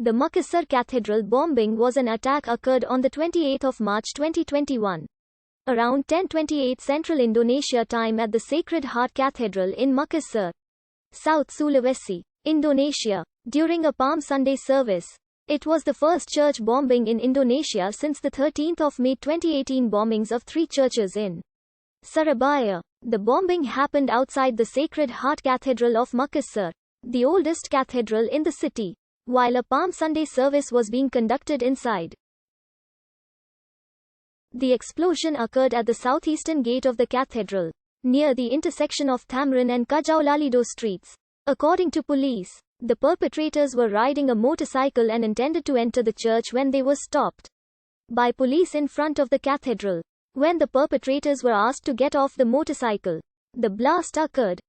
The Makassar cathedral bombing was an attack occurred on the 28th of March 2021. Around 10:28 Central Indonesia time at the Sacred Heart Cathedral in Makassar, South Sulawesi, Indonesia, during a Palm Sunday service. It was the first church bombing in Indonesia since the 13th of May 2018 bombings of 3 churches in Surabaya. The bombing happened outside the Sacred Heart Cathedral of Makassar, the oldest cathedral in the city, while a Palm Sunday service was being conducted inside. The explosion occurred at the southeastern gate of the cathedral, near the intersection of Thamrin and Kajaulalido streets. According to police, the perpetrators were riding a motorcycle and intended to enter the church when they were stopped by police in front of the cathedral. When the perpetrators were asked to get off the motorcycle, the blast occurred.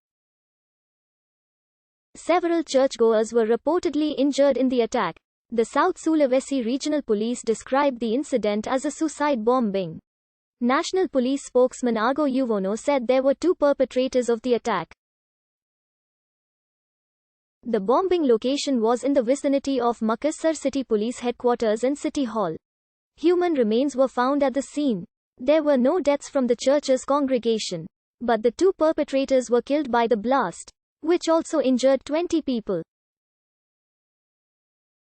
Several churchgoers were reportedly injured in the attack. The South Sulawesi Regional Police described the incident as a suicide bombing. National Police spokesman Argo Yuwono said there were 2 perpetrators of the attack. The bombing location was in the vicinity of Makassar City Police Headquarters and City Hall. Human remains were found at the scene. There were no deaths from the church's congregation, but the 2 perpetrators were killed by the blast, which also injured 20 people.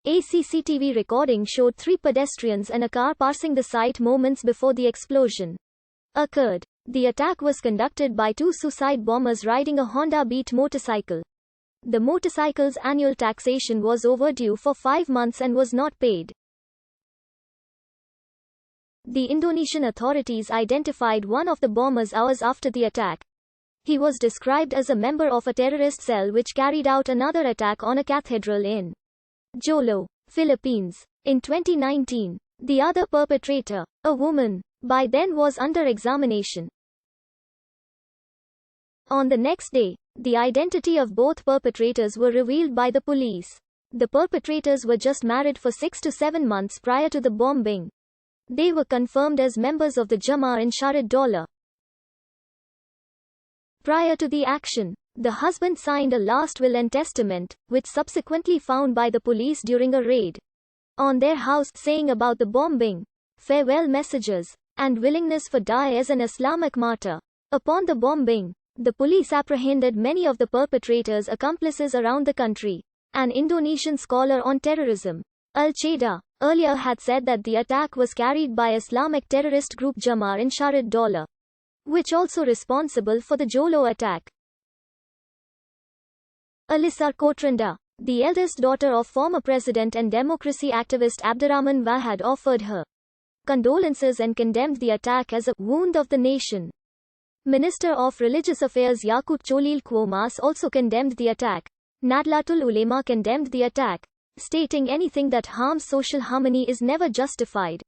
A CCTV recording showed 3 pedestrians and a car passing the site moments before the explosion occurred. The attack was conducted by 2 suicide bombers riding a Honda Beat motorcycle. The motorcycle's annual taxation was overdue for 5 months and was not paid. The Indonesian authorities identified one of the bombers hours after the attack. He was described as a member of a terrorist cell which carried out another attack on a cathedral in Jolo, Philippines, in 2019. The other perpetrator, a woman, by then was under examination. On the next day, the identity of both perpetrators were revealed by the police. The perpetrators were just married for 6 to 7 months prior to the bombing. They were confirmed as members of the Jamaah Ansharud Daulah. Prior to the action, the husband signed a last will and testament, which subsequently found by the police during a raid on their house, saying about the bombing, farewell messages, and willingness for die as an Islamic martyr. Upon the bombing, the police apprehended many of the perpetrators' accomplices around the country. An Indonesian scholar on terrorism, Al-Cheda, earlier had said that the attack was carried by Islamic terrorist group Jamaah Ansharud Daulah, which also responsible for the Jolo attack. Alisa Kotranda, the eldest daughter of former president and democracy activist Abdurrahman Wahid, offered her condolences and condemned the attack as a wound of the nation. Minister of Religious Affairs Yakut Cholil Quomas also condemned the attack. Nadlatul Ulema condemned the attack, stating anything that harms social harmony is never justified.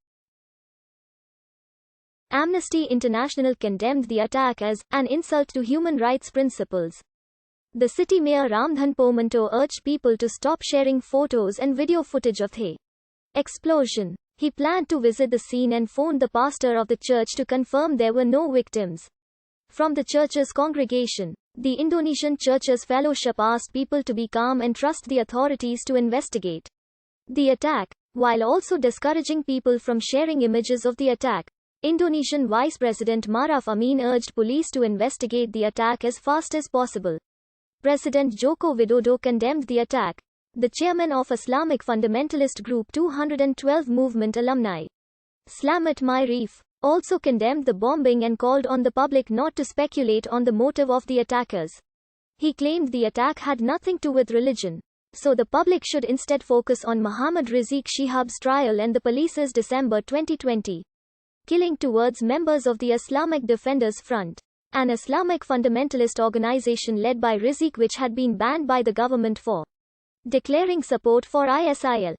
Amnesty International condemned the attack as an insult to human rights principles. The city mayor Ramdhan Pomanto urged people to stop sharing photos and video footage of the explosion. He planned to visit the scene and phoned the pastor of the church to confirm there were no victims. From the church's congregation, the Indonesian Churches Fellowship asked people to be calm and trust the authorities to investigate the attack, while also discouraging people from sharing images of the attack. Indonesian Vice President Maruf Amin urged police to investigate the attack as fast as possible. President Joko Widodo condemned the attack. The chairman of Islamic fundamentalist group 212 Movement Alumni, Slamet Mairif, also condemned the bombing and called on the public not to speculate on the motive of the attackers. He claimed the attack had nothing to do with religion, so the public should instead focus on Muhammad Rizik Shihab's trial and the police's December 2020 killing towards members of the Islamic Defenders Front, an Islamic fundamentalist organization led by Rizik which had been banned by the government for declaring support for ISIL.